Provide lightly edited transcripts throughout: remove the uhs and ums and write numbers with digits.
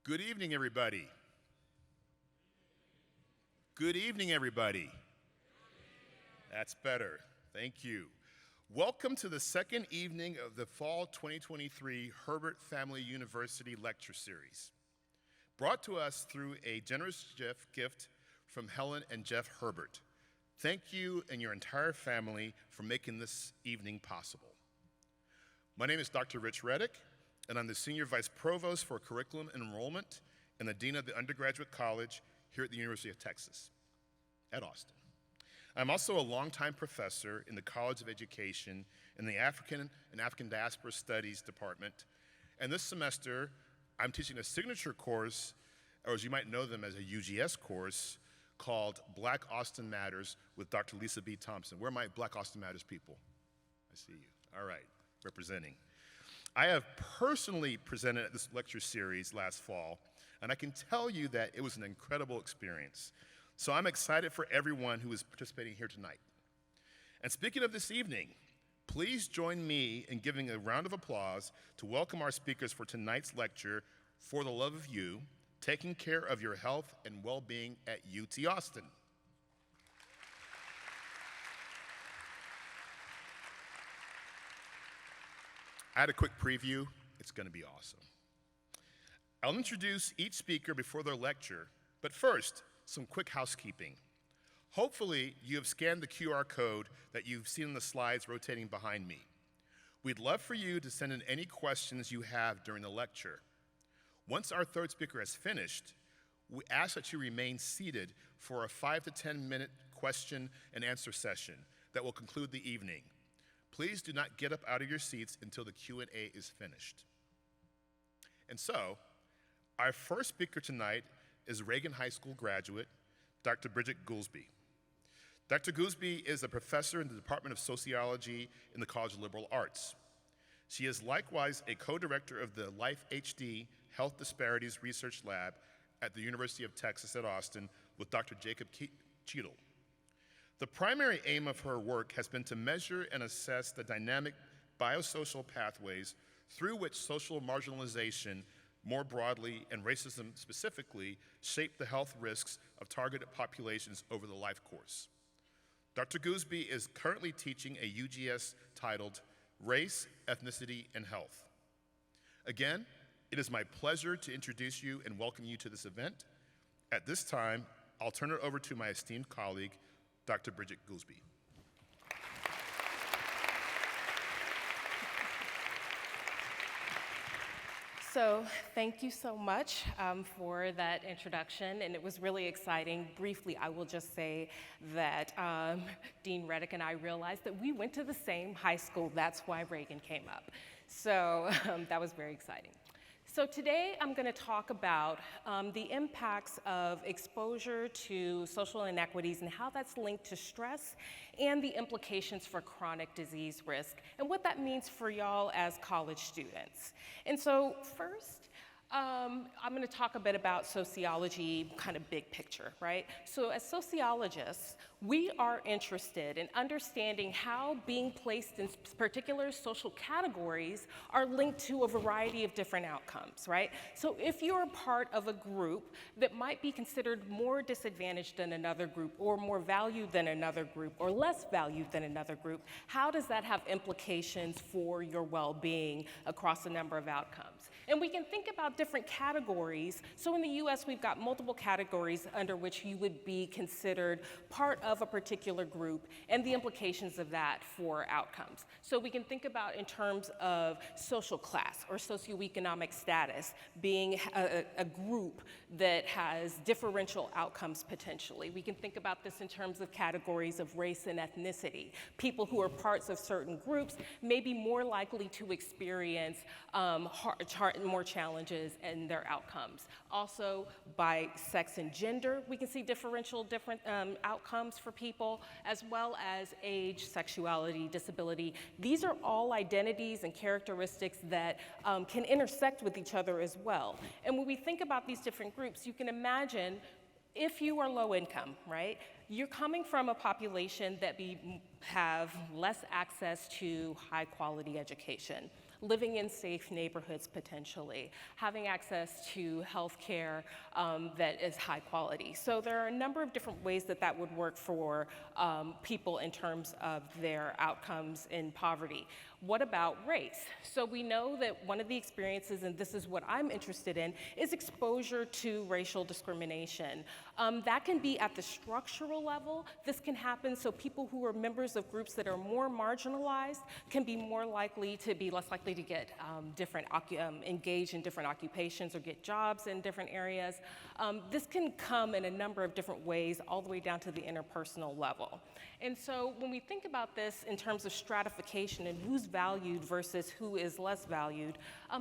Good evening, everybody. Good evening, everybody. That's better. Thank you. Welcome to the second evening of the Fall 2023 Herbert Family University Lecture Series, brought to us through a generous gift from Helen and Jeff Herbert. Thank you and your entire family for making this evening possible. My name is Dr. Rich Reddick, and I'm the Senior Vice Provost for Curriculum and Enrollment and the Dean of the Undergraduate College here at the University of Texas at Austin. I'm also a longtime professor in the College of Education in the African and African Diaspora Studies Department, and this semester I'm teaching a signature course, or as you might know them as a UGS course, called Black Austin Matters with Dr. Lisa B. Thompson. Where are my Black Austin Matters people? I see you. All right, representing. I have personally presented at this lecture series last fall, and I can tell you that it was an incredible experience. So I'm excited for everyone who is participating here tonight. And speaking of this evening, please join me in giving a round of applause to welcome our speakers for tonight's lecture, For the Love of You, Taking Care of Your Health and Well-Being at UT Austin. I had a quick preview. It's going to be awesome. I'll introduce each speaker before their lecture, but first, some quick housekeeping. Hopefully, you have scanned the QR code that you've seen in the slides rotating behind me. We'd love for you to send in any questions you have during the lecture. Once our third speaker has finished, we ask that you remain seated for a 5 to 10 minute question and answer session that will conclude the evening. Please do not get up out of your seats until the Q&A is finished. And so, our first speaker tonight is Reagan High School graduate, Dr. Bridget Goosby. Dr. Goosby is a professor in the Department of Sociology in the College of Liberal Arts. She is likewise a co-director of the Life HD Health Disparities Research Lab at the University of Texas at Austin with Dr. Jacob Cheadle. The primary aim of her work has been to measure and assess the dynamic biosocial pathways through which social marginalization more broadly and racism specifically shape the health risks of targeted populations over the life course. Dr. Goosby is currently teaching a UGS titled Race, Ethnicity, and Health. Again, it is my pleasure to introduce you and welcome you to this event. At this time, I'll turn it over to my esteemed colleague, Dr. Bridget Goosby. So thank you so much for that introduction, and it was really exciting. Briefly, I will just say that Dean Reddick and I realized that we went to the same high school. That's why Reagan came up. So that was very exciting. So today I'm going to talk about the impacts of exposure to social inequities and how that's linked to stress and the implications for chronic disease risk and what that means for y'all as college students. And so first, I'm going to talk a bit about sociology, kind of big picture, right? So as sociologists, we are interested in understanding how being placed in particular social categories are linked to a variety of different outcomes, right? So if you're part of a group that might be considered more disadvantaged than another group, or more valued than another group, or less valued than another group, how does that have implications for your well-being across a number of outcomes? And we can think about different categories. So in the US, we've got multiple categories under which you would be considered part of a particular group and the implications of that for outcomes. So we can think about in terms of social class or socioeconomic status being a group that has differential outcomes potentially. We can think about this in terms of categories of race and ethnicity. People who are parts of certain groups may be more likely to experience more challenges in their outcomes. Also, by sex and gender, we can see different outcomes for people, as well as age, sexuality, disability. These are all identities and characteristics that can intersect with each other as well. And when we think about these different groups, you can imagine if you are low income, right? You're coming from a population that have less access to high quality education, living in safe neighborhoods potentially, having access to health care that is high quality. So there are a number of different ways that that would work for people in terms of their outcomes in poverty. What about race? So we know that one of the experiences, and this is what I'm interested in, is exposure to racial discrimination. That can be at the structural level. This can happen so people who are members of groups that are more marginalized can be more likely to be less likely to get engaged in different occupations or get jobs in different areas. This can come in a number of different ways, all the way down to the interpersonal level. And so when we think about this in terms of stratification and who's valued versus who is less valued,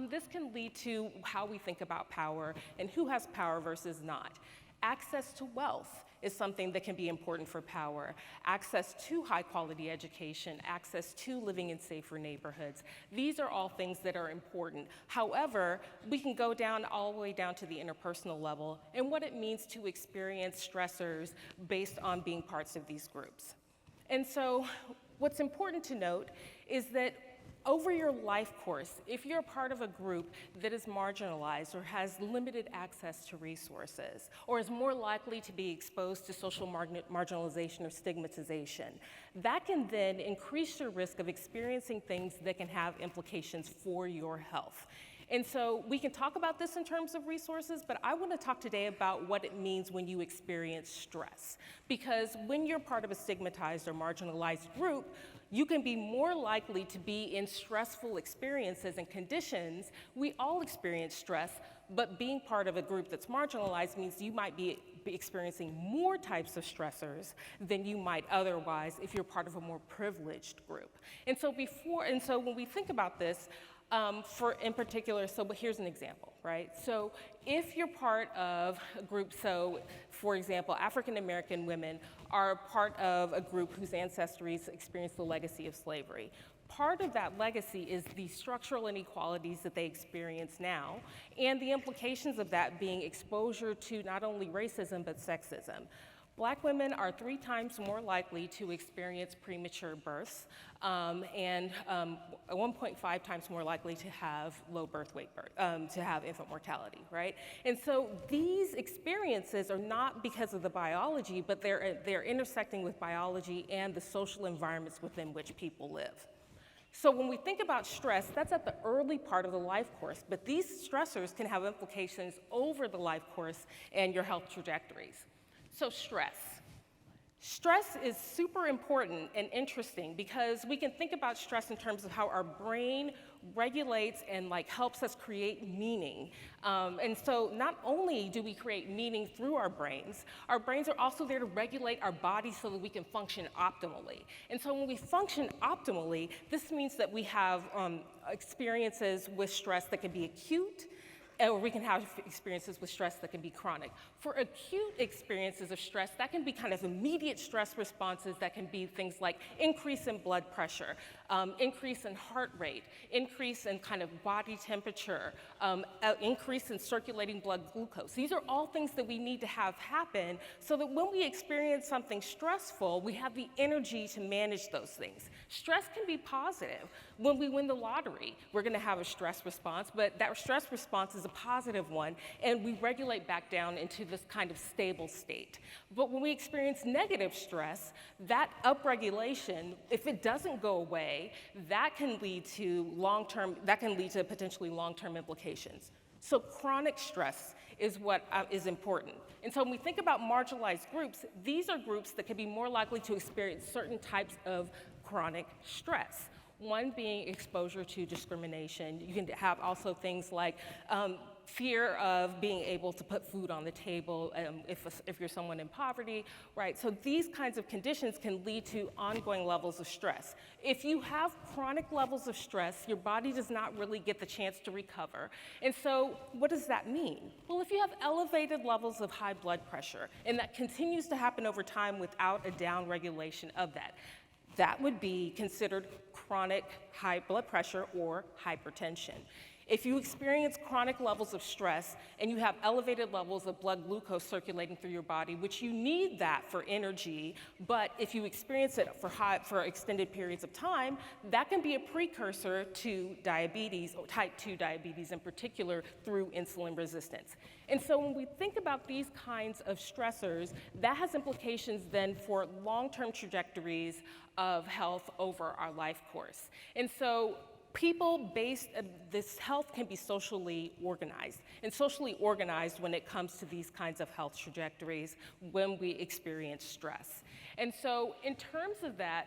this can lead to how we think about power and who has power versus not. Access to wealth is something that can be important for power. Access to high quality education, access to living in safer neighborhoods. These are all things that are important. However, we can go down all the way down to the interpersonal level and what it means to experience stressors based on being parts of these groups. And so what's important to note is that over your life course, if you're a part of a group that is marginalized or has limited access to resources, or is more likely to be exposed to social marginalization or stigmatization, that can then increase your risk of experiencing things that can have implications for your health. And so we can talk about this in terms of resources, but I want to talk today about what it means when you experience stress. Because when you're part of a stigmatized or marginalized group, you can be more likely to be in stressful experiences and conditions. We all experience stress, but being part of a group that's marginalized means you might be experiencing more types of stressors than you might otherwise if you're part of a more privileged group. And so when we think about this, in particular, but here's an example, right? So if you're part of a group, so for example, African American women are part of a group whose ancestries experienced the legacy of slavery. Part of that legacy is the structural inequalities that they experience now, and the implications of that being exposure to not only racism, but sexism. Black women are 3 times more likely to experience premature births and 1.5 times more likely to have low birth weight, to have infant mortality, right? And so these experiences are not because of the biology, but they're intersecting with biology and the social environments within which people live. So when we think about stress, that's at the early part of the life course, but these stressors can have implications over the life course and your health trajectories. So stress. Stress is super important and interesting because we can think about stress in terms of how our brain regulates and helps us create meaning. And so not only do we create meaning through our brains are also there to regulate our bodies so that we can function optimally. And so when we function optimally, this means that we have experiences with stress that can be acute, or we can have experiences with stress that can be chronic. For acute experiences of stress, that can be kind of immediate stress responses that can be things like increase in blood pressure, increase in heart rate, increase in kind of body temperature, increase in circulating blood glucose. These are all things that we need to have happen so that when we experience something stressful, we have the energy to manage those things. Stress can be positive. When we win the lottery, we're going to have a stress response, but that stress response is a positive one, and we regulate back down into this kind of stable state. But when we experience negative stress, that upregulation, if it doesn't go away, that can lead to potentially long-term implications. So chronic stress is what is important. And so when we think about marginalized groups, these are groups that can be more likely to experience certain types of chronic stress. One being exposure to discrimination. You can have also things like fear of being able to put food on the table if you're someone in poverty, right? So these kinds of conditions can lead to ongoing levels of stress. If you have chronic levels of stress, your body does not really get the chance to recover. And so what does that mean? Well, if you have elevated levels of high blood pressure, and that continues to happen over time without a downregulation of that, that would be considered chronic high blood pressure or hypertension. If you experience chronic levels of stress and you have elevated levels of blood glucose circulating through your body, which you need that for energy, but if you experience it for extended periods of time, that can be a precursor to diabetes, or type 2 diabetes in particular, through insulin resistance. And so when we think about these kinds of stressors, that has implications then for long-term trajectories of health over our life course. And so this health can be socially organized, and socially organized when it comes to these kinds of health trajectories when we experience stress. And so in terms of that,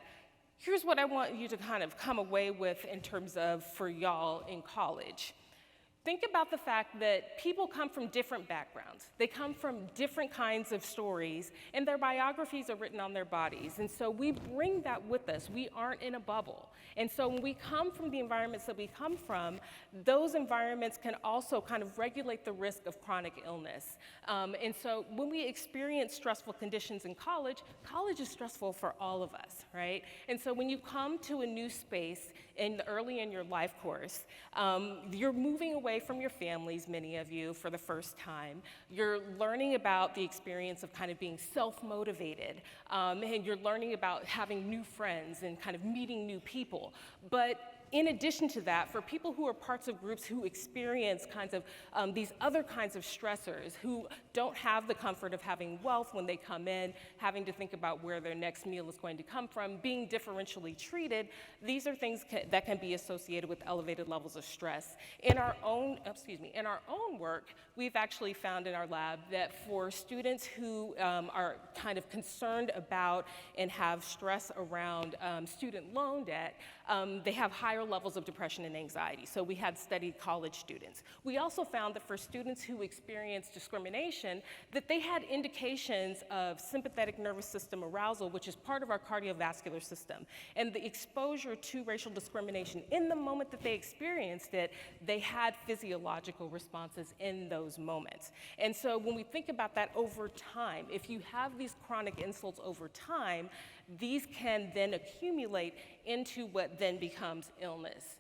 here's what I want you to kind of come away with in terms of for y'all in college. Think about the fact that people come from different backgrounds. They come from different kinds of stories, and their biographies are written on their bodies. And so we bring that with us. We aren't in a bubble. And so when we come from the environments that we come from, those environments can also kind of regulate the risk of chronic illness. And so when we experience stressful conditions in college, college is stressful for all of us, right? And so when you come to a new space early in your life course, you're moving away from your families, many of you, for the first time. You're learning about the experience of kind of being self-motivated, and you're learning about having new friends and kind of meeting new people. But in addition to that, for people who are parts of groups who experience kinds of these other kinds of stressors, who don't have the comfort of having wealth when they come in, having to think about where their next meal is going to come from, being differentially treated, these are things that can be associated with elevated levels of stress. In our own work, we've actually found in our lab that for students who are kind of concerned about and have stress around student loan debt, they have higher levels of depression and anxiety. So we had studied college students. We also found that for students who experienced discrimination, that they had indications of sympathetic nervous system arousal, which is part of our cardiovascular system. And the exposure to racial discrimination, in the moment that they experienced it, they had physiological responses in those moments. And so when we think about that over time, if you have these chronic insults over time, these can then accumulate into what then becomes illness.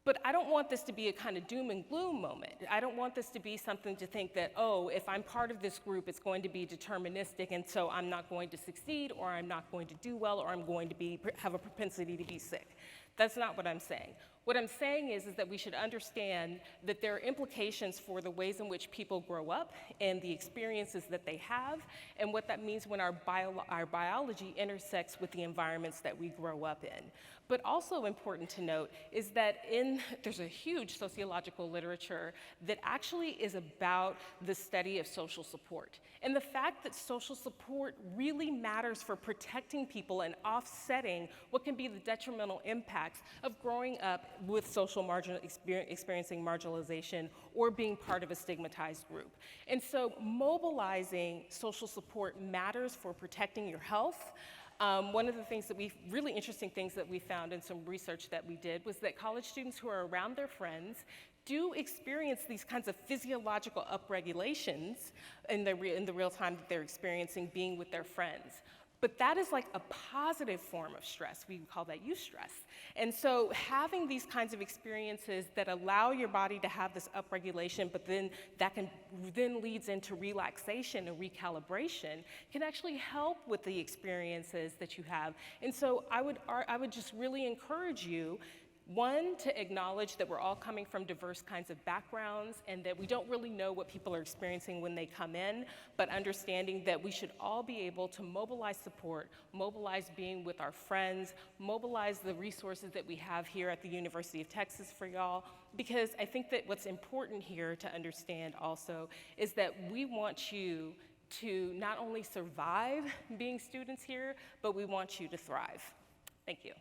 But I don't want this to be a kind of doom and gloom moment. I don't want this to be something to think that, oh, if I'm part of this group, it's going to be deterministic, and so I'm not going to succeed, or I'm not going to do well, or I'm going to have a propensity to be sick. That's not what I'm saying. What I'm saying is that we should understand that there are implications for the ways in which people grow up and the experiences that they have, and what that means when our biology intersects with the environments that we grow up in. But also important to note is that there's a huge sociological literature that actually is about the study of social support. And the fact that social support really matters for protecting people and offsetting what can be the detrimental impacts of growing up with experiencing marginalization or being part of a stigmatized group. And so mobilizing social support matters for protecting your health. One of the really interesting things that we found in some research that we did was that college students who are around their friends do experience these kinds of physiological upregulations in the real time that they're experiencing being with their friends. But that is like a positive form of stress. We call that eustress. And so having these kinds of experiences that allow your body to have this upregulation, but then that then leads into relaxation and recalibration, can actually help with the experiences that you have. And so I would just really encourage you, one, to acknowledge that we're all coming from diverse kinds of backgrounds and that we don't really know what people are experiencing when they come in, but understanding that we should all be able to mobilize support, mobilize being with our friends, mobilize the resources that we have here at the University of Texas for y'all, because I think that what's important here to understand also is that we want you to not only survive being students here, but we want you to thrive. Thank you.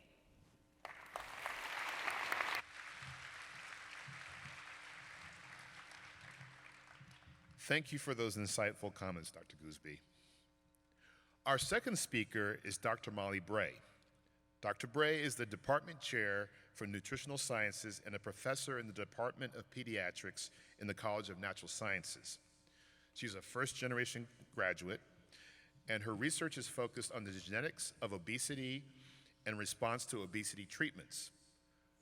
Thank you for those insightful comments, Dr. Goosby. Our second speaker is Dr. Molly Bray. Dr. Bray is the Department Chair for Nutritional Sciences and a professor in the Department of Pediatrics in the College of Natural Sciences. She's a first-generation graduate, and her research is focused on the genetics of obesity and response to obesity treatments.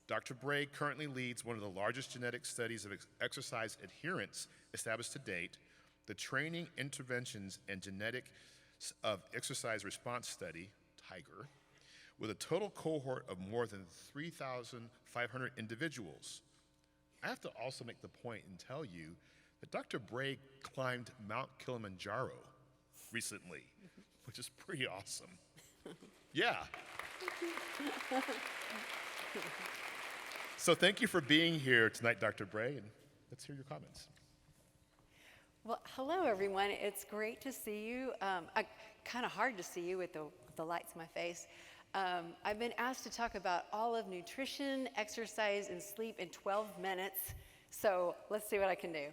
Dr. Bray currently leads one of the largest genetic studies of exercise adherence established to date, the Training, Interventions, and Genetics of Exercise Response Study, TIGER, with a total cohort of more than 3,500 individuals. I have to also make the point and tell you that Dr. Bray climbed Mount Kilimanjaro recently, which is pretty awesome. Yeah. So thank you for being here tonight, Dr. Bray, and let's hear your comments. Well, hello, everyone. It's great to see you. Kind of hard to see you with the lights in my face. I've been asked to talk about all of nutrition, exercise, and sleep in 12 minutes, so let's see what I can do.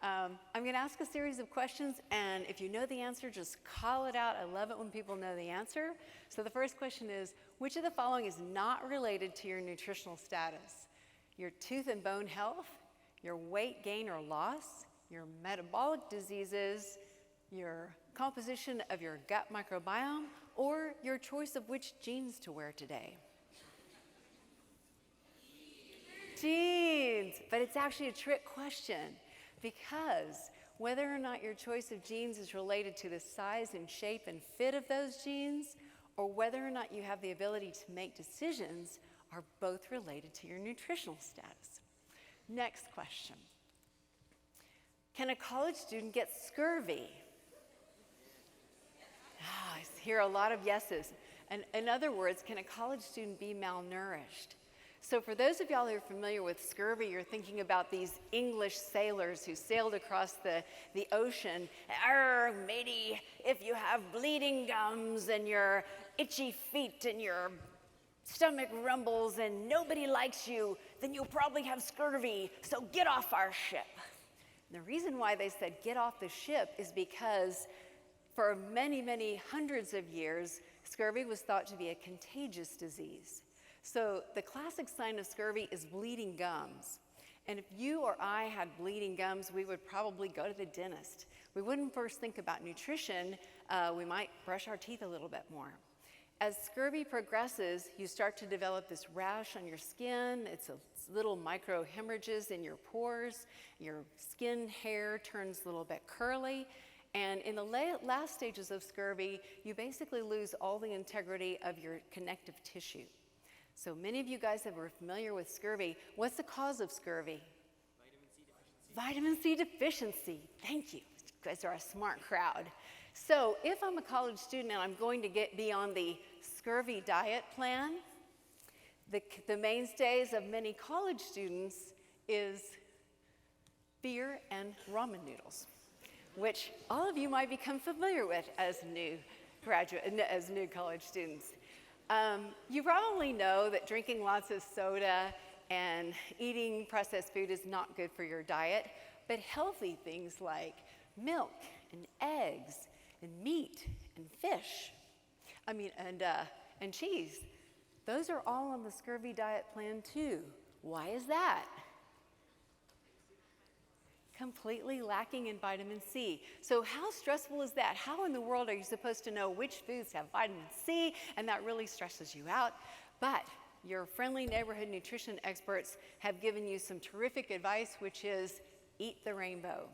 I'm going to ask a series of questions, and if you know the answer, just call it out. I love it when people know the answer. So the first question is, which of the following is not related to your nutritional status? Your tooth and bone health, your weight gain or loss, your metabolic diseases, your composition of your gut microbiome, or your choice of which jeans to wear today? Jeans, but it's actually a trick question, because whether or not your choice of jeans is related to the size and shape and fit of those jeans, or whether or not you have the ability to make decisions, are both related to your nutritional status. Next question. Can a college student get scurvy? I hear a lot of yeses. And in other words, can a college student be malnourished? So for those of y'all who are familiar with scurvy, you're thinking about these English sailors who sailed across the ocean. Arr, matey, if you have bleeding gums and your itchy feet and your stomach rumbles and nobody likes you, then you'll probably have scurvy, so get off our ship. And the reason why they said get off the ship is because for many, many hundreds of years, scurvy was thought to be a contagious disease. So the classic sign of scurvy is bleeding gums. And if you or I had bleeding gums, we would probably go to the dentist. We wouldn't first think about nutrition. We might brush our teeth a little bit more. As scurvy progresses, you start to develop this rash on your skin. It's little micro hemorrhages in your pores. Your skin hair turns a little bit curly. And in the last stages of scurvy, you basically lose all the integrity of your connective tissue. So many of you guys that were familiar with scurvy, what's the cause of scurvy? Vitamin C deficiency. Thank you. You guys are a smart crowd. So if I'm a college student and I'm going to be on the scurvy diet plan, the mainstays of many college students is beer and ramen noodles, which all of you might become familiar with as new college students. You probably know that drinking lots of soda and eating processed food is not good for your diet, but healthy things like milk and eggs and meat and fish, and cheese, those are all on the scurvy diet plan too. Why is that? Completely lacking in vitamin C. So how stressful is that? How in the world are you supposed to know which foods have vitamin C? And that really stresses you out. But your friendly neighborhood nutrition experts have given you some terrific advice, which is eat the rainbow.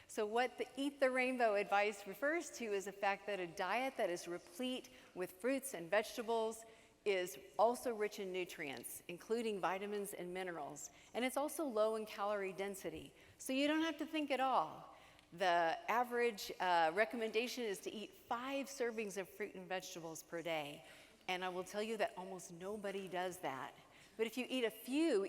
So what the eat the rainbow advice refers to is the fact that a diet that is replete with fruits and vegetables is also rich in nutrients, including vitamins and minerals. And it's also low in calorie density. So you don't have to think at all. The average recommendation is to eat 5 servings of fruit and vegetables per day. And I will tell you that almost nobody does that. But if you eat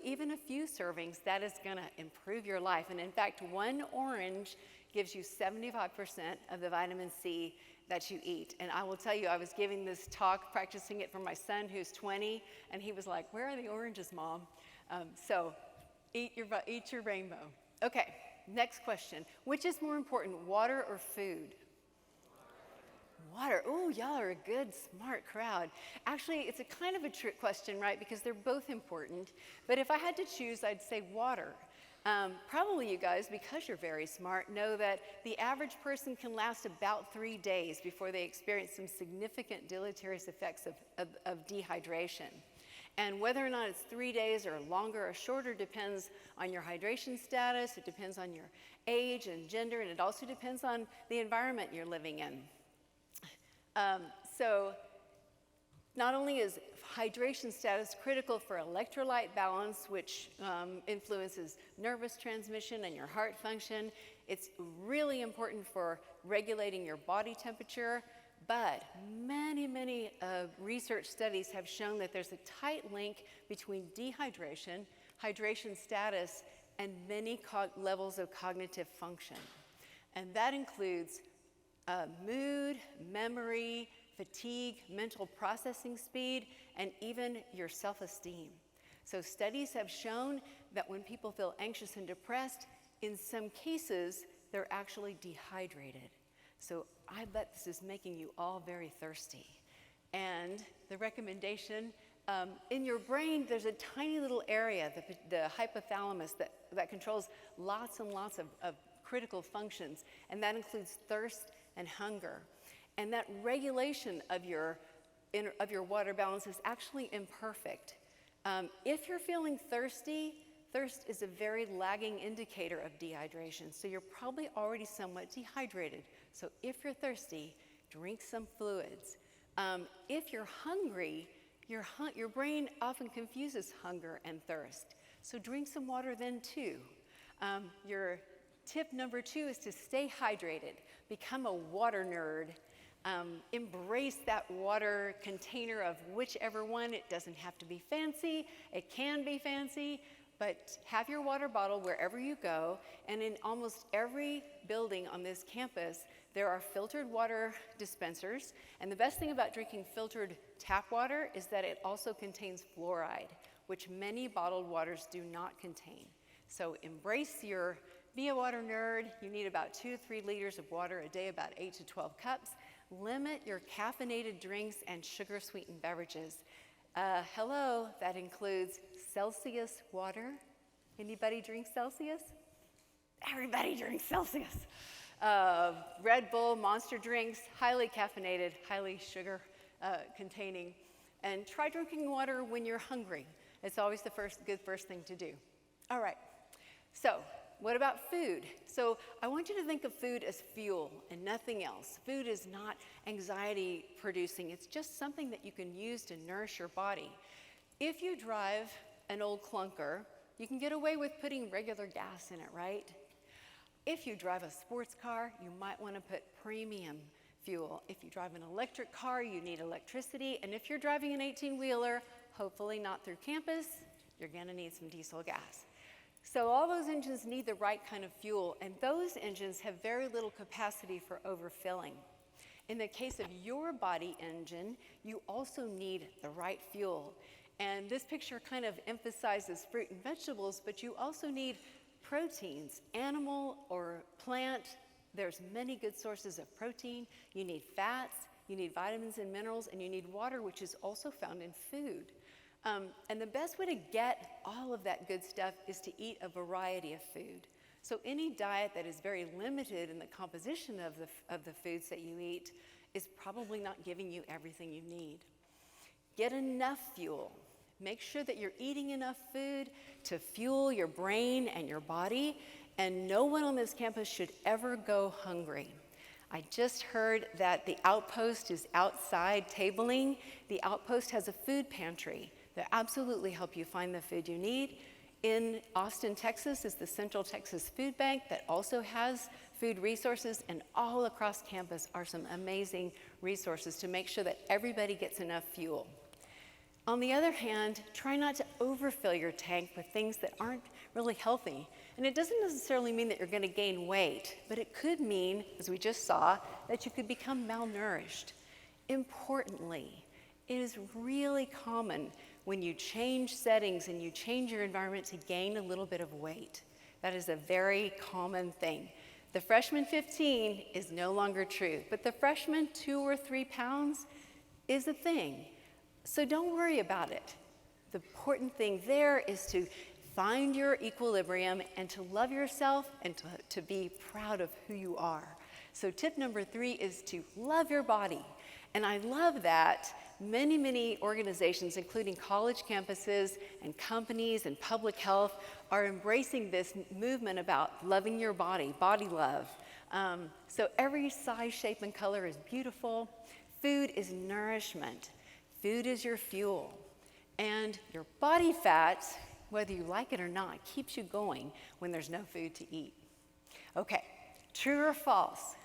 even a few servings, that is gonna improve your life. And in fact, 1 orange gives you 75% of the vitamin C that you eat. And I will tell you, I was giving this talk, practicing it for my son who's 20, and he was like, "Where are the oranges, Mom?" So eat your rainbow. Okay, next question. Which is more important, water or food? Water. Oh, y'all are a good, smart crowd. Actually, it's a kind of a trick question, right? Because they're both important. But if I had to choose, I'd say water. Probably you guys, because you're very smart, know that the average person can last about 3 days before they experience some significant deleterious effects of dehydration. And whether or not it's 3 days or longer or shorter depends on your hydration status, it depends on your age and gender, and it also depends on the environment you're living in. So not only is hydration status critical for electrolyte balance, which influences nervous transmission and your heart function, it's really important for regulating your body temperature, but many research studies have shown that there's a tight link between dehydration, hydration status, and many levels of cognitive function. And that includes mood, memory, fatigue, mental processing speed, and even your self-esteem. So studies have shown that when people feel anxious and depressed, in some cases, they're actually dehydrated. So I bet this is making you all very thirsty. And the recommendation, in your brain, there's a tiny little area, the hypothalamus, that controls lots and lots of critical functions, and that includes thirst and hunger. And that regulation of your water balance is actually imperfect. If you're feeling thirsty, thirst is a very lagging indicator of dehydration, so you're probably already somewhat dehydrated. So if you're thirsty, drink some fluids. If you're hungry, your brain often confuses hunger and thirst, so drink some water then too. Your tip number 2 is to stay hydrated. Become a water nerd. Embrace that water container of whichever one. It doesn't have to be fancy. It can be fancy, but have your water bottle wherever you go. And in almost every building on this campus, there are filtered water dispensers. And the best thing about drinking filtered tap water is that it also contains fluoride, which many bottled waters do not contain. So be a water nerd. You need about 2 to 3 liters of water a day, about 8 to 12 cups. Limit your caffeinated drinks and sugar-sweetened beverages. Hello, that includes Celsius water. Anybody drink Celsius? Everybody drinks Celsius. Red Bull, Monster drinks, highly caffeinated, highly sugar containing. And try drinking water when you're hungry. It's always the good first thing to do. All right, so what about food? So I want you to think of food as fuel and nothing else. Food is not anxiety producing. It's just something that you can use to nourish your body. If you drive an old clunker, you can get away with putting regular gas in it, right? If you drive a sports car, you might want to put premium fuel. If you drive an electric car, you need electricity. And if you're driving an 18-wheeler, hopefully not through campus, you're going to need some diesel gas. So all those engines need the right kind of fuel, and those engines have very little capacity for overfilling. In the case of your body engine, you also need the right fuel. And this picture kind of emphasizes fruit and vegetables, but you also need proteins, animal or plant. There's many good sources of protein. You need fats, you need vitamins and minerals, and you need water, which is also found in food. And the best way to get all of that good stuff is to eat a variety of food. So any diet that is very limited in the composition of the foods that you eat is probably not giving you everything you need. Get enough fuel. Make sure that you're eating enough food to fuel your brain and your body, and no one on this campus should ever go hungry. I just heard that the Outpost is outside tabling. The Outpost has a food pantry that absolutely help you find the food you need. In Austin, Texas is the Central Texas Food Bank that also has food resources, and all across campus are some amazing resources to make sure that everybody gets enough fuel. On the other hand, try not to overfill your tank with things that aren't really healthy. And it doesn't necessarily mean that you're going to gain weight, but it could mean, as we just saw, that you could become malnourished. Importantly, it is really common when you change settings and you change your environment to gain a little bit of weight. That is a very common thing. The freshman 15 is no longer true, but the freshman 2 or 3 pounds is a thing. So don't worry about it. The important thing there is to find your equilibrium and to love yourself and to be proud of who you are. So tip number 3 is to love your body. And I love that many, many organizations, including college campuses and companies and public health, are embracing this movement about loving your body, body love. So every size, shape, and color is beautiful. Food is nourishment. Food is your fuel. And your body fat, whether you like it or not, keeps you going when there's no food to eat. Okay, true or false?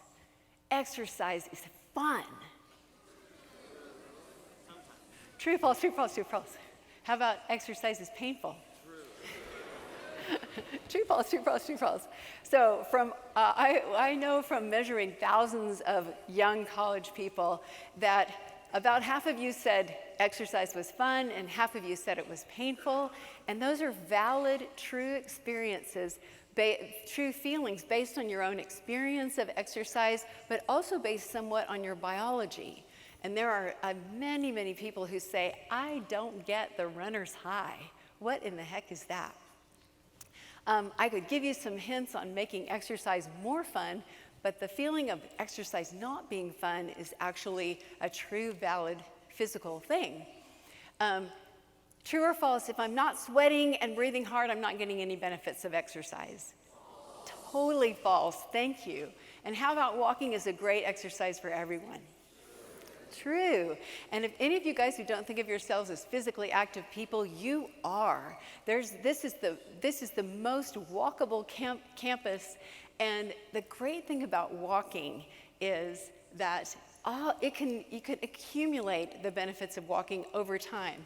Exercise is fun. True, false, true, false, true, false. How about exercise is painful? True, false, true, false, true, false. So I know from measuring thousands of young college people that about half of you said exercise was fun and half of you said it was painful. And those are valid, true experiences, true feelings based on your own experience of exercise, but also based somewhat on your biology. And there are many, many people who say, I don't get the runner's high. What in the heck is that? I could give you some hints on making exercise more fun, but the feeling of exercise not being fun is actually a true, valid physical thing. True or false, if I'm not sweating and breathing hard, I'm not getting any benefits of exercise. Totally false, thank you. And how about walking is a great exercise for everyone? True. And if any of you guys who don't think of yourselves as physically active people, you are. This is the most walkable campus. And the great thing about walking is that you can accumulate the benefits of walking over time.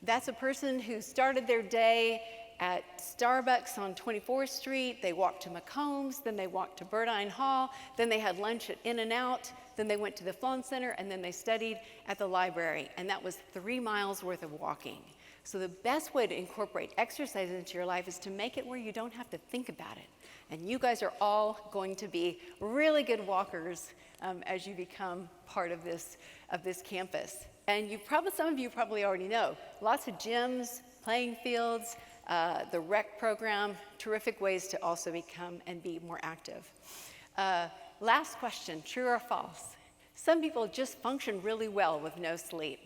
That's a person who started their day at Starbucks on 24th Street, they walked to McCombs, then they walked to Burdine Hall, then they had lunch at In-N-Out, then they went to the Sloan Center, and then they studied at the library. And that was 3 miles worth of walking. So the best way to incorporate exercise into your life is to make it where you don't have to think about it. And you guys are all going to be really good walkers as you become part of this campus. And some of you probably already know, lots of gyms, playing fields, the rec program, terrific ways to also become and be more active. Last question, true or false? Some people just function really well with no sleep.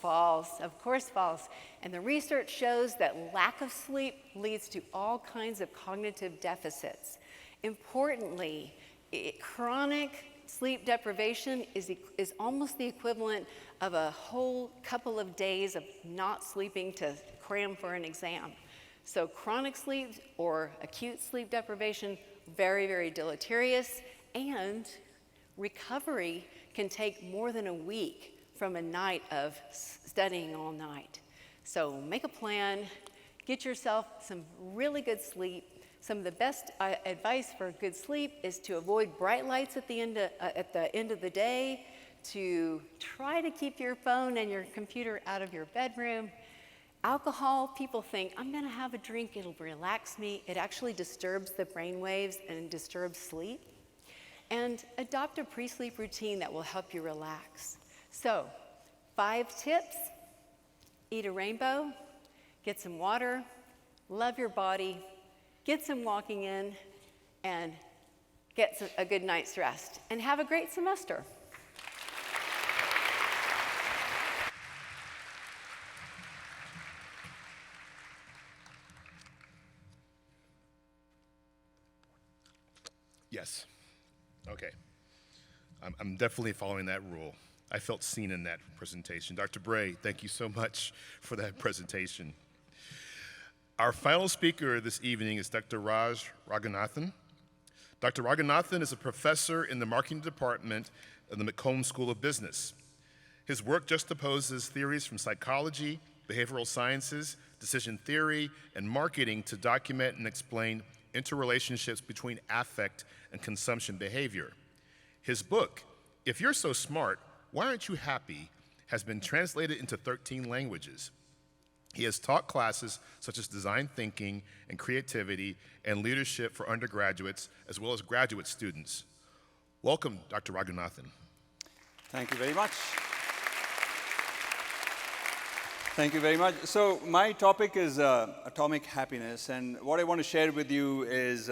False, of course false. And the research shows that lack of sleep leads to all kinds of cognitive deficits. Importantly, chronic sleep deprivation is almost the equivalent of a whole couple of days of not sleeping to cram for an exam. So chronic sleep or acute sleep deprivation, very, very deleterious, and recovery can take more than a week from a night of studying all night. So make a plan, get yourself some really good sleep. Some of the best advice for good sleep is to avoid bright lights at the end of the day, to try to keep your phone and your computer out of your bedroom. Alcohol, people think, I'm gonna have a drink, it'll relax me. It actually disturbs the brain waves and disturbs sleep. And adopt a pre-sleep routine that will help you relax. So, 5 tips: eat a rainbow, get some water, love your body, get some walking in, and get a good night's rest. And have a great semester. Yes. Okay. I'm definitely following that rule. I felt seen in that presentation. Dr. Bray, thank you so much for that presentation. Our final speaker this evening is Dr. Raj Raghunathan. Dr. Raghunathan is a professor in the marketing department of the McCombs School of Business. His work juxtaposes theories from psychology, behavioral sciences, decision theory, and marketing to document and explain interrelationships between affect and consumption behavior. His book, If You're So Smart, Why Aren't You Happy?, has been translated into 13 languages. He has taught classes such as design thinking and creativity and leadership for undergraduates as well as graduate students. Welcome, Dr. Raghunathan. Thank you very much. Thank you very much. So my topic is atomic happiness, and what I want to share with you is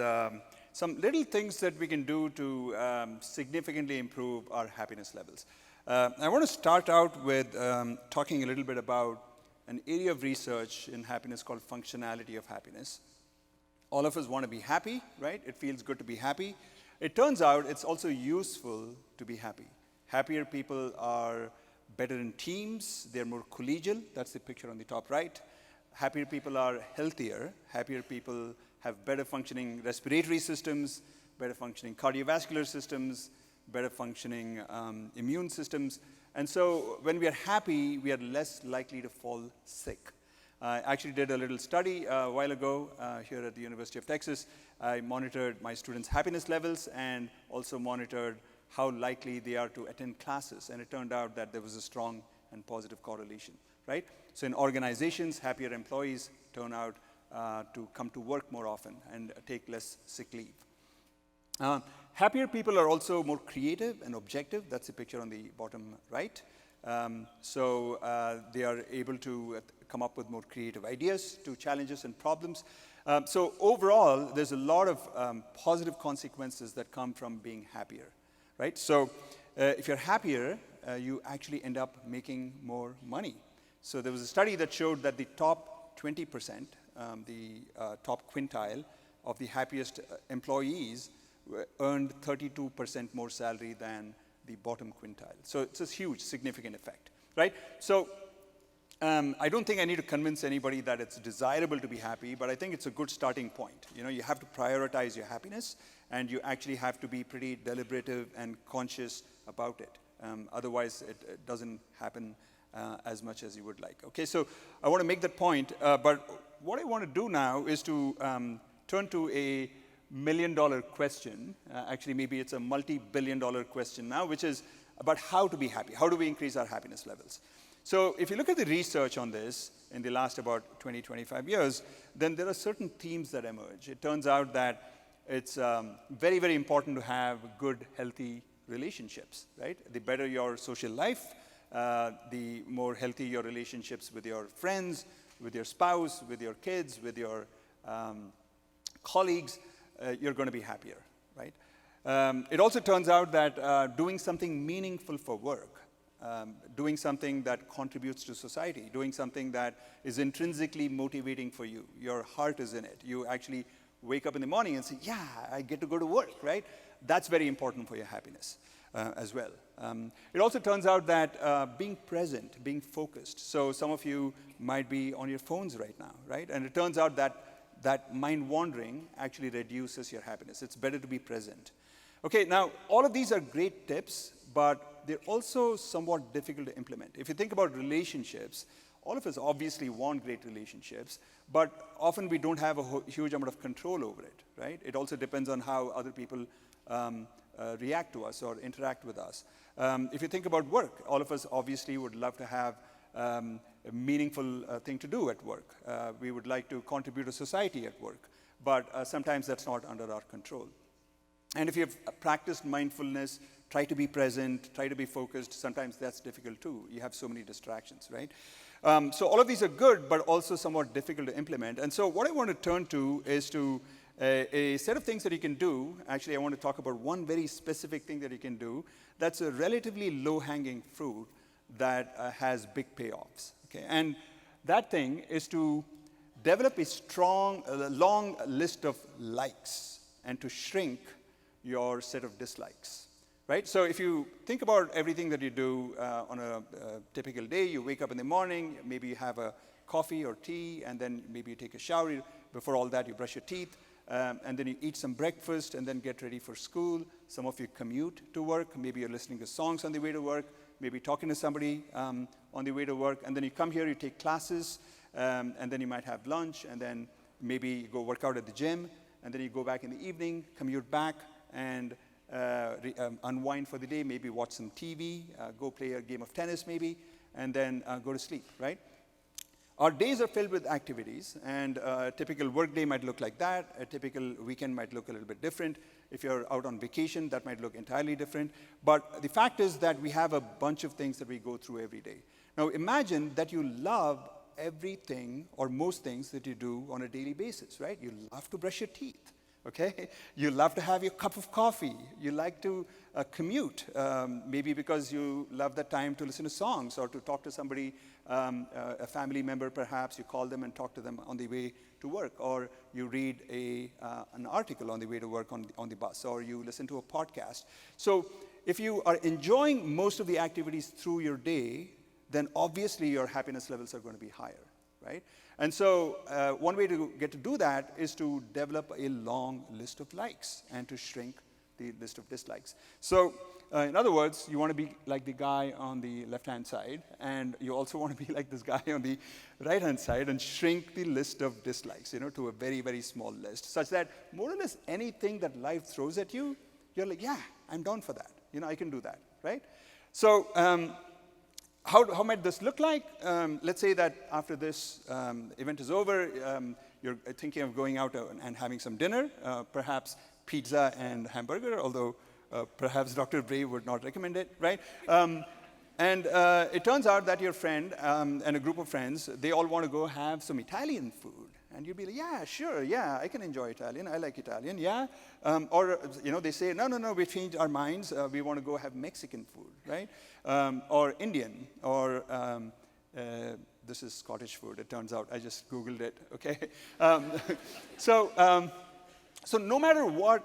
some little things that we can do to significantly improve our happiness levels. I want to start out with talking a little bit about an area of research in happiness called functionality of happiness. All of us want to be happy, right? It feels good to be happy. It turns out it's also useful to be happy. Happier people are better in teams. They're more collegial. That's the picture on the top right. Happier people are healthier. Happier people have better functioning respiratory systems, better functioning cardiovascular systems, better functioning immune systems. And so when we are happy, we are less likely to fall sick. I actually did a little study a while ago here at the University of Texas. I monitored my students' happiness levels and also monitored how likely they are to attend classes. And it turned out that there was a strong and positive correlation, right? So in organizations, happier employees turn out to come to work more often and take less sick leave. Happier people are also more creative and objective. That's the picture on the bottom right. So they are able to come up with more creative ideas to challenges and problems. So overall, there's a lot of positive consequences that come from being happier, right? So if you're happier, you actually end up making more money. So there was a study that showed that the top 20%, the top quintile of the happiest employees earned 32% more salary than the bottom quintile. So it's a huge, significant effect, right? So I don't think I need to convince anybody that it's desirable to be happy, but I think it's a good starting point. You know, you have to prioritize your happiness, and you actually have to be pretty deliberative and conscious about it. Otherwise, it doesn't happen as much as you would like. Okay, so I want to make that point, but what I want to do now is to turn to a million-dollar question. Actually, maybe it's a multi-billion-dollar question now, which is about how to be happy. How do we increase our happiness levels? So if you look at the research on this in the last about 20, 25 years, then there are certain themes that emerge. It turns out that it's very, very important to have good, healthy relationships, right? The better your social life, the more healthy your relationships with your friends, with your spouse, with your kids, with your colleagues, you're going to be happier, right? It also turns out that doing something meaningful for work, doing something that contributes to society, doing something that is intrinsically motivating for you, your heart is in it. You actually wake up in the morning and say, yeah, I get to go to work, right? That's very important for your happiness as well. It also turns out that being present, being focused. So some of you might be on your phones right now, right? And it turns out that mind wandering actually reduces your happiness. It's better to be present. Okay, now all of these are great tips, but they're also somewhat difficult to implement. If you think about relationships, all of us obviously want great relationships, but often we don't have a huge amount of control over it, right? It also depends on how other people react to us or interact with us. If you think about work, all of us obviously would love to have a meaningful thing to do at work. We would like to contribute to society at work, but sometimes that's not under our control. And if you've practiced mindfulness, try to be present, try to be focused, sometimes that's difficult too. You have so many distractions, right? So all of these are good, but also somewhat difficult to implement. And so what I want to turn to is to a set of things that you can do. Actually, I want to talk about one very specific thing that you can do that's a relatively low-hanging fruit that has big payoffs. Okay? And that thing is to develop a long list of likes and to shrink your set of dislikes, right? So if you think about everything that you do on a typical day, you wake up in the morning, maybe you have a coffee or tea, and then maybe you take a shower. Before all that, you brush your teeth, and then you eat some breakfast, and then get ready for school. Some of you commute to work. Maybe you're listening to songs on the way to work, maybe talking to somebody on the way to work, and then you come here, you take classes, and then you might have lunch, and then maybe you go work out at the gym, and then you go back in the evening, commute back, and unwind for the day, maybe watch some TV, go play a game of tennis maybe, and then go to sleep, right? Our days are filled with activities, and a typical work day might look like that. A typical weekend might look a little bit different. If you're out on vacation, that might look entirely different. But the fact is that we have a bunch of things that we go through every day. Now imagine that you love everything or most things that you do on a daily basis, right? You love to brush your teeth, okay? You love to have your cup of coffee. You like to commute, maybe because you love the time to listen to songs or to talk to somebody, a family member perhaps. You call them and talk to them on the way to work, or you read an article on the way to work on the bus, or you listen to a podcast. So if you are enjoying most of the activities through your day, then obviously your happiness levels are going to be higher, right? And so one way to get to do that is to develop a long list of likes and to shrink the list of dislikes. So in other words, you want to be like the guy on the left-hand side, and you also want to be like this guy on the right-hand side and shrink the list of dislikes, to a very, very small list, such that more or less anything that life throws at you, you're like, yeah, I'm down for that. I can do that, right? So how might this look like? Let's say that after this event is over, you're thinking of going out and having some dinner, perhaps pizza and hamburger, although perhaps Dr. Bray would not recommend it, right? And it turns out that your friend and a group of friends, they all want to go have some Italian food. And you'd be like, yeah, sure, yeah, I can enjoy Italian. I like Italian, yeah. Or, they say, no, we changed our minds. We want to go have Mexican food, right? Or Indian, or this is Scottish food, it turns out. I just Googled it, okay? So no matter what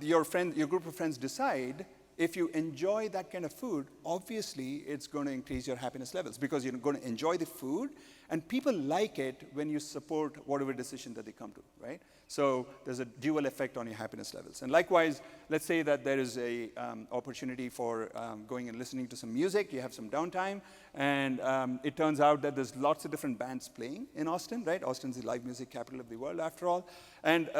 your group of friends decide, if you enjoy that kind of food, obviously it's going to increase your happiness levels because you're going to enjoy the food, and people like it when you support whatever decision that they come to, right? So there's a dual effect on your happiness levels. And likewise, let's say that there is a opportunity for going and listening to some music. You have some downtime, and it turns out that there's lots of different bands playing in Austin, right? Austin's the live music capital of the world, after all. And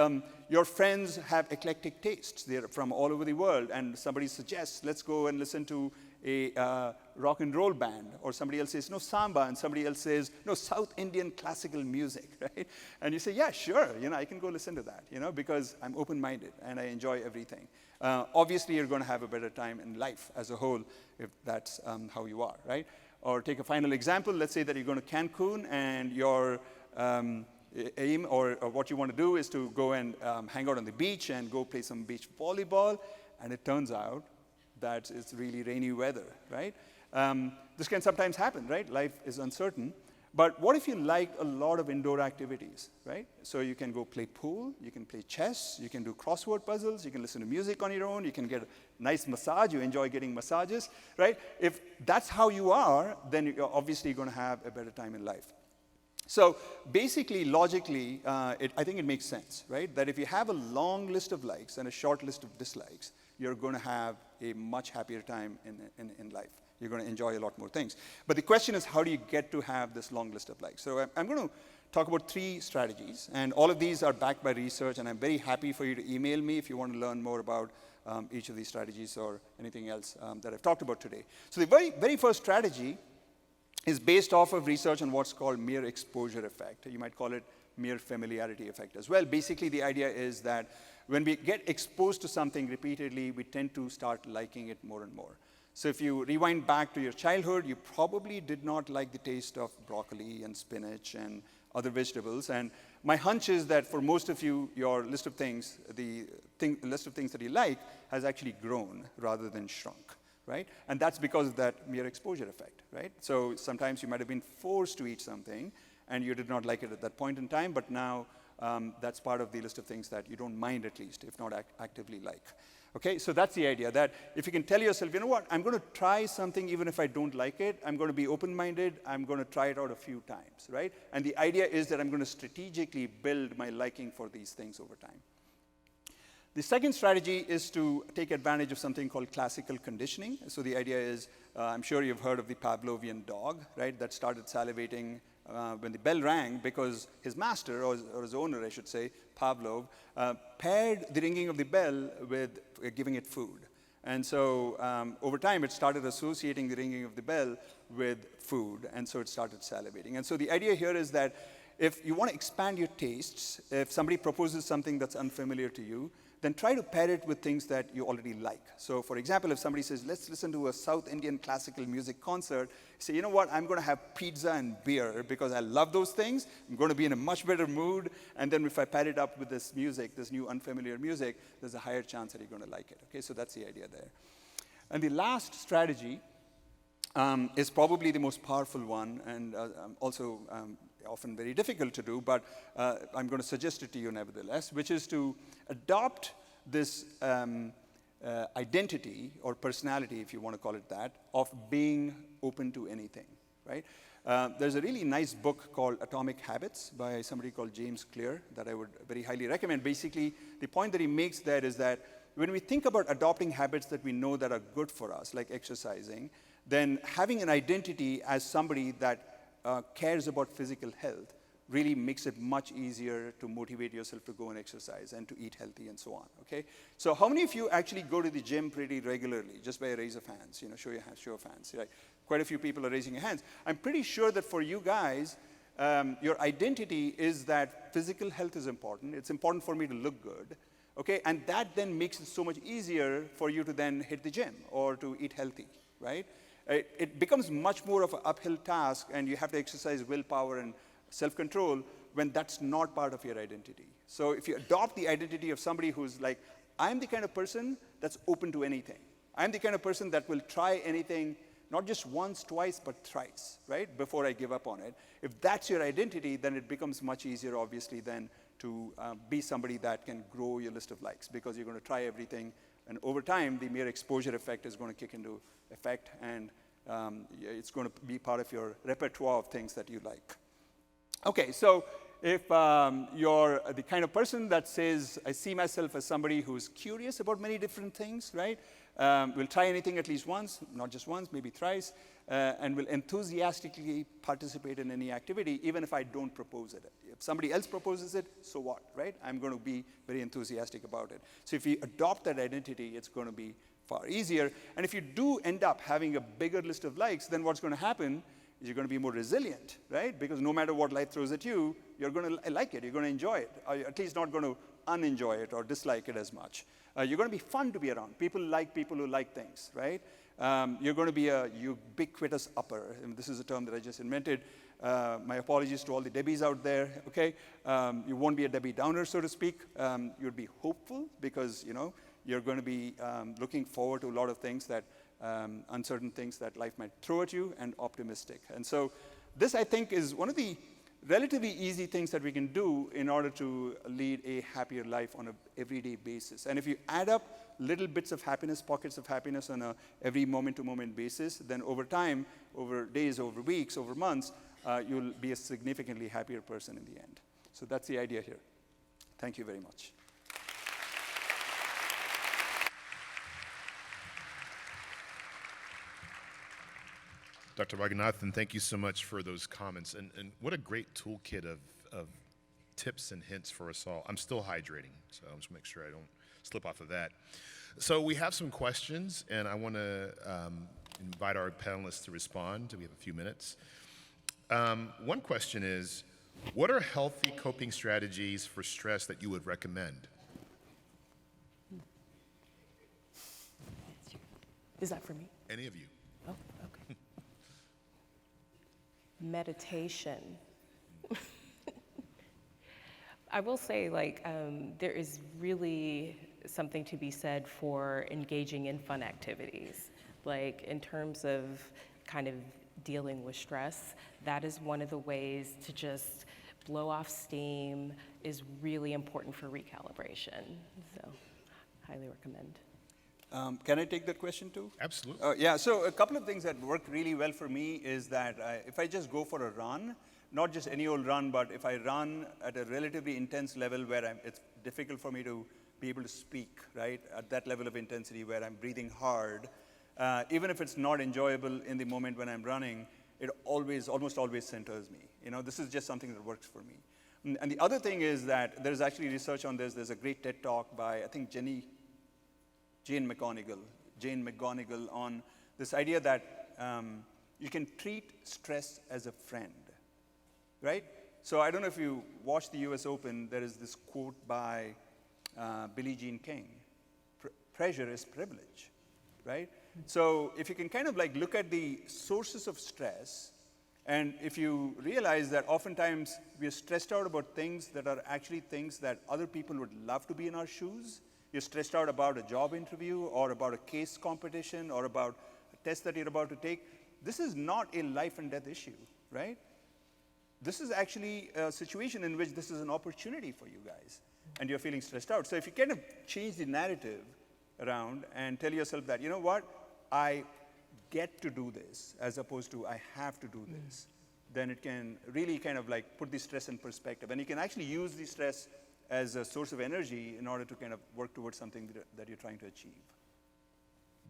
your friends have eclectic tastes. They're from all over the world, and somebody suggests, let's go and listen to a rock and roll band, or somebody else says, no, samba, and somebody else says, no, South Indian classical music, right? And you say, yeah, sure, I can go listen to that, because I'm open-minded and I enjoy everything. Obviously, you're going to have a better time in life as a whole if that's how you are, right? Or take a final example. Let's say that you're going to Cancun, and your aim or what you want to do is to go and hang out on the beach and go play some beach volleyball, and it turns out that it's really rainy weather, right? This can sometimes happen, right? Life is uncertain. But what if you like a lot of indoor activities, right? So you can go play pool, you can play chess, you can do crossword puzzles, you can listen to music on your own, you can get a nice massage, you enjoy getting massages, right? If that's how you are, then you're obviously going to have a better time in life. So basically, logically, I think it makes sense, right? That if you have a long list of likes and a short list of dislikes, you're going to have a much happier time in life. You're going to enjoy a lot more things. But the question is, how do you get to have this long list of likes? So I'm going to talk about 3 strategies, and all of these are backed by research, and I'm very happy for you to email me if you want to learn more about each of these strategies or anything else that I've talked about today. So the very, very first strategy is based off of research on what's called mere exposure effect. You might call it mere familiarity effect as well. Basically, the idea is that when we get exposed to something repeatedly, we tend to start liking it more and more. So if you rewind back to your childhood, you probably did not like the taste of broccoli and spinach and other vegetables. And my hunch is that for most of you, your list of things, list of things that you like has actually grown rather than shrunk, right? And that's because of that mere exposure effect, right? So sometimes you might have been forced to eat something, and you did not like it at that point in time, but now that's part of the list of things that you don't mind, at least, if not actively like. Okay, so that's the idea, that if you can tell yourself, you know what, I'm going to try something even if I don't like it. I'm going to be open-minded. I'm going to try it out a few times, right? And the idea is that I'm going to strategically build my liking for these things over time. The second strategy is to take advantage of something called classical conditioning. So the idea is, I'm sure you've heard of the Pavlovian dog, right, that started salivating when the bell rang because his master, or his owner, I should say, Pavlov, paired the ringing of the bell with giving it food. And so over time, it started associating the ringing of the bell with food, and so it started salivating. And so the idea here is that if you want to expand your tastes, if somebody proposes something that's unfamiliar to you, then try to pair it with things that you already like. So for example, if somebody says, let's listen to a South Indian classical music concert, say, you know what, I'm going to have pizza and beer because I love those things. I'm going to be in a much better mood. And then if I pair it up with this music, this new unfamiliar music, there's a higher chance that you're going to like it. Okay, so that's the idea there. And the last strategy is probably the most powerful one, and also often very difficult to do, but I'm going to suggest it to you nevertheless, which is to adopt this identity or personality, if you want to call it that, of being open to anything, right? There's a really nice book called Atomic Habits by somebody called James Clear that I would very highly recommend. Basically, the point that he makes there is that when we think about adopting habits that we know that are good for us, like exercising, then having an identity as somebody that cares about physical health really makes it much easier to motivate yourself to go and exercise and to eat healthy and so on, okay? So how many of you actually go to the gym pretty regularly, just by a raise of hands? You know, show of hands, right? Quite a few people are raising your hands. I'm pretty sure that for you guys, your identity is that physical health is important. It's important for me to look good, okay? And that then makes it so much easier for you to then hit the gym or to eat healthy, right? It becomes much more of an uphill task, and you have to exercise willpower and self-control when that's not part of your identity. So if you adopt the identity of somebody who's like, I'm the kind of person that's open to anything. I'm the kind of person that will try anything, not just once, twice, but thrice, right, before I give up on it. If that's your identity, then it becomes much easier, obviously, then to be somebody that can grow your list of likes, because you're going to try everything. And over time, the mere exposure effect is going to kick into effect, and it's going to be part of your repertoire of things that you like. Okay, so if you're the kind of person that says, I see myself as somebody who's curious about many different things, right? Will try anything at least once, not just once, maybe thrice, and will enthusiastically participate in any activity, even if I don't propose it. If somebody else proposes it, so what, right? I'm going to be very enthusiastic about it. So if you adopt that identity, it's going to be far easier. And if you do end up having a bigger list of likes, then what's going to happen is you're going to be more resilient, right? Because no matter what life throws at you, you're going to like it, you're going to enjoy it, or you're at least not going to unenjoy it or dislike it as much. You're going to be fun to be around. People who like things, right? You're going to be a ubiquitous upper. And this is a term that I just invented. My apologies to all the Debbies out there, okay? You won't be a Debbie Downer, so to speak. You'll be hopeful because, you know, you're going to be looking forward to a lot of things that, uncertain things that life might throw at you, and optimistic. And so this, I think, is one of the relatively easy things that we can do in order to lead a happier life on an everyday basis. And if you add up little bits of happiness, pockets of happiness on a every moment-to-moment basis, then over time, over days, over weeks, over months, you'll be a significantly happier person in the end. So that's the idea here. Thank you very much. Dr. Raghunathan, thank you so much for those comments. And what a great toolkit of tips and hints for us all. I'm still hydrating, so I'm just make sure I don't slip off of that. So we have some questions, and I want to invite our panelists to respond. We have a few minutes. One question is, what are healthy coping strategies for stress that you would recommend? Is that for me? Any of you. Oh, okay. Meditation. I will say, like, there is really something to be said for engaging in fun activities. Like, in terms of kind of dealing with stress, that is one of the ways to just blow off steam, is really important for recalibration. So, highly recommend. Can I take that question too? Absolutely. Yeah, so a couple of things that work really well for me is that if I just go for a run, not just any old run, but if I run at a relatively intense level where it's difficult for me to be able to speak, right, at that level of intensity where I'm breathing hard, even if it's not enjoyable in the moment when I'm running, it almost always centers me. You know, this is just something that works for me. And the other thing is that there's actually research on this. There's a great TED talk by, I think, Jane McGonigal on this idea that you can treat stress as a friend, right? So I don't know if you watched the US Open, there is this quote by Billie Jean King. Pressure is privilege, right? So if you can kind of like look at the sources of stress, and if you realize that oftentimes we are stressed out about things that are actually things that other people would love to be in our shoes. You're stressed out about a job interview or about a case competition or about a test that you're about to take. This is not a life and death issue, right? This is actually a situation in which this is an opportunity for you guys, and you're feeling stressed out. So if you kind of change the narrative around and tell yourself that, you know what, I get to do this as opposed to I have to do this, then it can really kind of like put the stress in perspective. And you can actually use the stress as a source of energy in order to kind of work towards something that you're trying to achieve.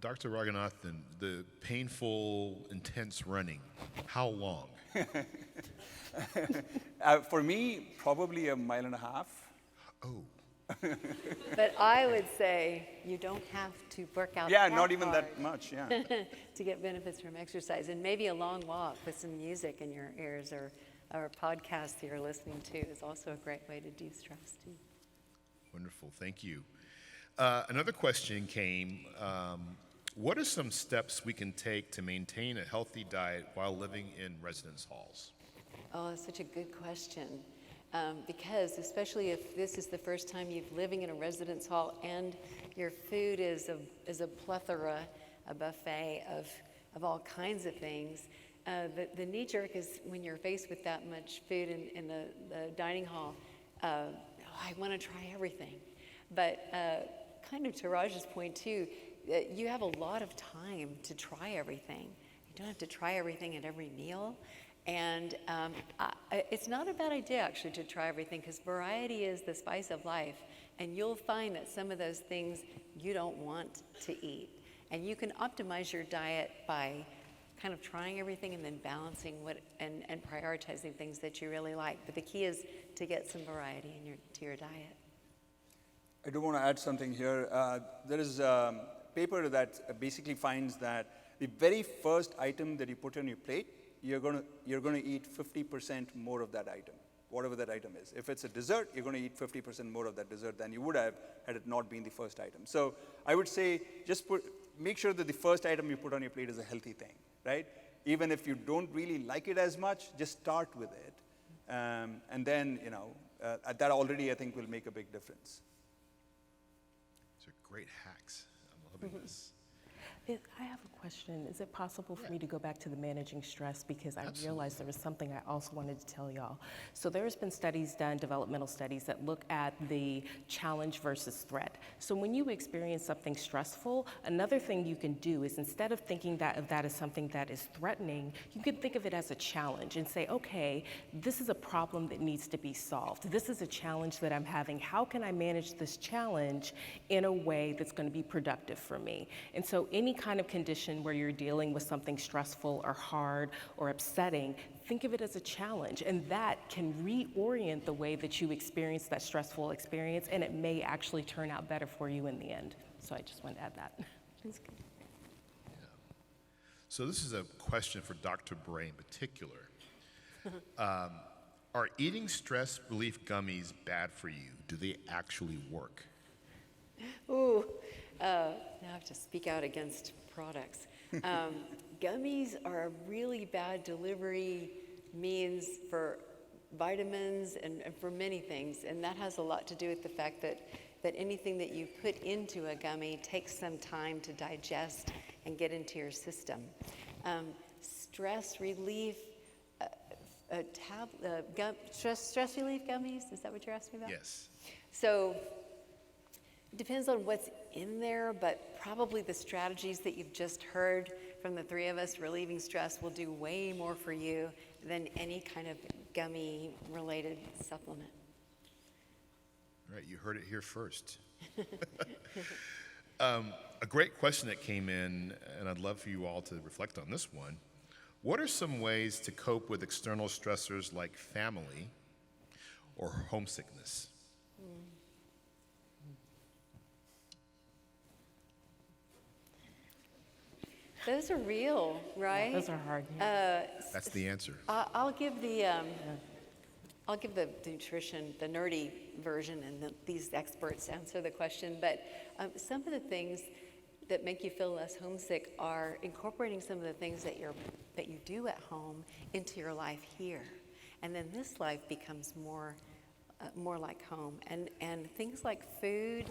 Dr. Raghunathan, the painful, intense running, how long? For me, probably 1.5 miles. Oh, But I would say you don't have to work out Yeah, that not even hard that much, yeah. to get benefits from exercise. And maybe a long walk with some music in your ears or a podcast that you're listening to is also a great way to de-stress too. wonderful, thank you. Another question came, what are some steps we can take to maintain a healthy diet while living in residence halls? Oh, that's such a good question. Because especially if this is the first time you're living in a residence hall and your food is a plethora, a buffet of all kinds of things, the knee jerk is when you're faced with that much food in the dining hall, I want to try everything. But kind of to Raj's point too, you have a lot of time to try everything. You don't have to try everything at every meal. And it's not a bad idea, actually, to try everything, because variety is the spice of life. And you'll find that some of those things you don't want to eat. And you can optimize your diet by kind of trying everything and then balancing and prioritizing things that you really like. But the key is to get some variety to your diet. I do want to add something here. There is a paper that basically finds that the very first item that you put on your plate, you're going to eat 50% more of that item, whatever that item is. If it's a dessert, you're going to eat 50% more of that dessert than you would have had it not been the first item. So I would say just make sure that the first item you put on your plate is a healthy thing, right? Even if you don't really like it as much, just start with it. And then, that already I think will make a big difference. These are great hacks. I'm loving this. I have a question. Is it possible for me to go back to the managing stress, because I realized there was something I also wanted to tell y'all. So there's been studies done, developmental studies, that look at the challenge versus threat. So when you experience something stressful, another thing you can do is, instead of thinking of that as something that is threatening, you can think of it as a challenge and say, okay, this is a problem that needs to be solved. This is a challenge that I'm having. How can I manage this challenge in a way that's going to be productive for me? And so any kind of condition where you're dealing with something stressful or hard or upsetting, think of it as a challenge, and that can reorient the way that you experience that stressful experience, and it may actually turn out better for you in the end. So I just want to add that. That's good. So this is a question for Dr. Bray in particular. Are eating stress relief gummies bad for you? Do they actually work? Ooh, now I have to speak out against products. Gummies are a really bad delivery means for vitamins and for many things, and that has a lot to do with the fact that anything that you put into a gummy takes some time to digest and get into your system. Stress relief, stress relief gummies, is that what you're asking about? Yes. So it depends on what's in there, but probably the strategies that you've just heard from the three of us relieving stress will do way more for you than any kind of gummy-related supplement. All right, you heard it here first. A great question that came in, and I'd love for you all to reflect on this one. What are some ways to cope with external stressors like family or homesickness? Those are real, right? Those are hard. That's the answer. I'll give the I'll give the nutrition, the nerdy version, and these experts answer the question. But some of the things that make you feel less homesick are incorporating some of the things that you do at home into your life here, and then this life becomes more like home. And things like food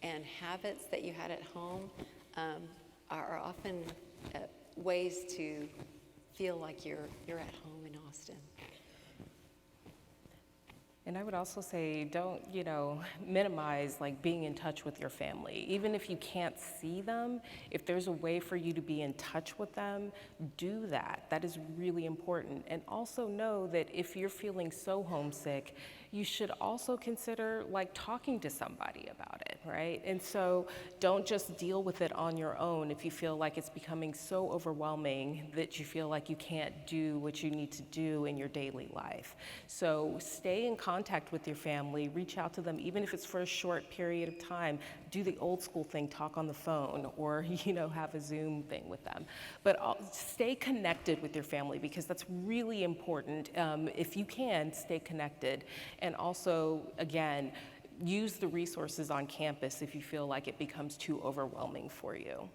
and habits that you had at home are often ways to feel like you're at home in Austin. And I would also say, don't, minimize like being in touch with your family. Even if you can't see them, if there's a way for you to be in touch with them, do that. That is really important. And also know that if you're feeling so homesick, you should also consider like talking to somebody about it, right? And so don't just deal with it on your own if you feel like it's becoming so overwhelming that you feel like you can't do what you need to do in your daily life. So stay in contact with your family, reach out to them, even if it's for a short period of time. Do the old school thing, talk on the phone, or have a Zoom thing with them. But stay connected with your family, because that's really important. If you can, stay connected. And also, again, use the resources on campus if you feel like it becomes too overwhelming for you.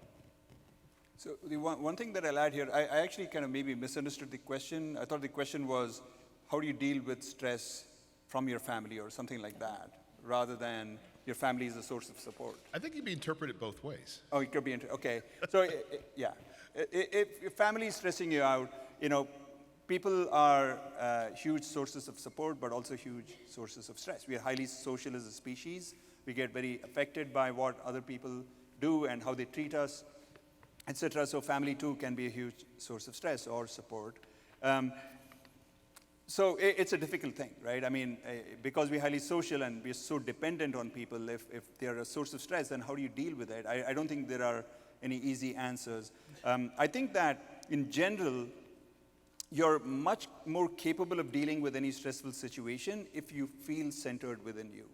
So the one thing that I'll add here, I actually kind of maybe misunderstood the question. I thought the question was, how do you deal with stress from your family or something like that, rather than your family is a source of support? I think you'd be interpreted both ways. Oh, it could be, okay. So, yeah, if your family is stressing you out, people are huge sources of support, but also huge sources of stress. We are highly social as a species. We get very affected by what other people do and how they treat us, etc. So family too can be a huge source of stress or support. So it's a difficult thing, right? I mean, because we're highly social and we're so dependent on people, if they're a source of stress, then how do you deal with it? I don't think there are any easy answers. I think that in general, you're much more capable of dealing with any stressful situation if you feel centered within you,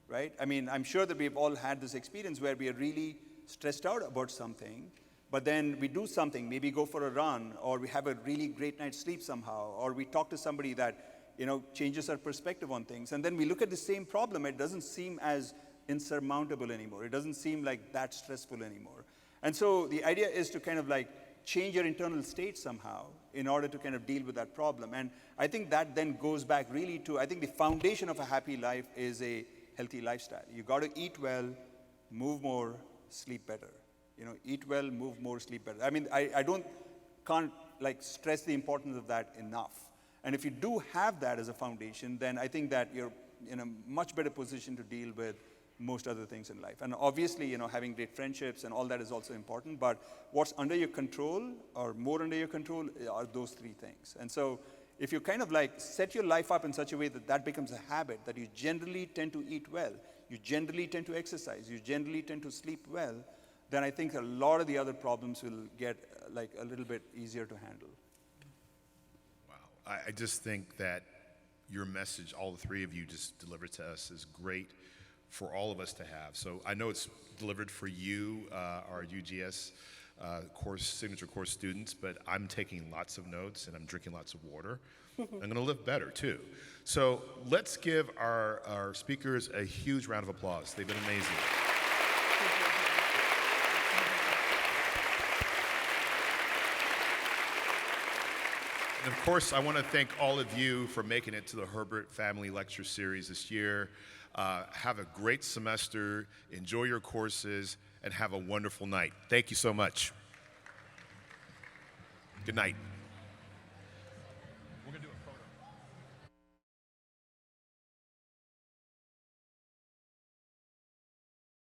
right? I mean, I'm sure that we've all had this experience where we are really stressed out about something, but then we do something, maybe go for a run, or we have a really great night's sleep somehow, or we talk to somebody that, changes our perspective on things. And then we look at the same problem, it doesn't seem as insurmountable anymore. It doesn't seem like that stressful anymore. And so the idea is to kind of like change your internal state somehow in order to kind of deal with that problem. And I think that then goes back really to, I think the foundation of a happy life is a healthy lifestyle. You got to eat well, move more, sleep better. Eat well, move more, sleep better. I mean, I can't like stress the importance of that enough. And if you do have that as a foundation, then I think that you're in a much better position to deal with most other things in life. And obviously, having great friendships and all that is also important, but what's under your control or more under your control are those three things. And so if you kind of like set your life up in such a way that that becomes a habit, that you generally tend to eat well, you generally tend to exercise, you generally tend to sleep well, then I think a lot of the other problems will get like a little bit easier to handle. Wow. I just think that your message, all the three of you just delivered to us, is great for all of us to have. So I know it's delivered for you, our UGS signature course students, but I'm taking lots of notes and I'm drinking lots of water. I'm going to live better too. So let's give our speakers a huge round of applause. They've been amazing. And of course, I want to thank all of you for making it to the Herbert Family Lecture Series this year. Have a great semester, enjoy your courses, and have a wonderful night. Thank you so much. Good night.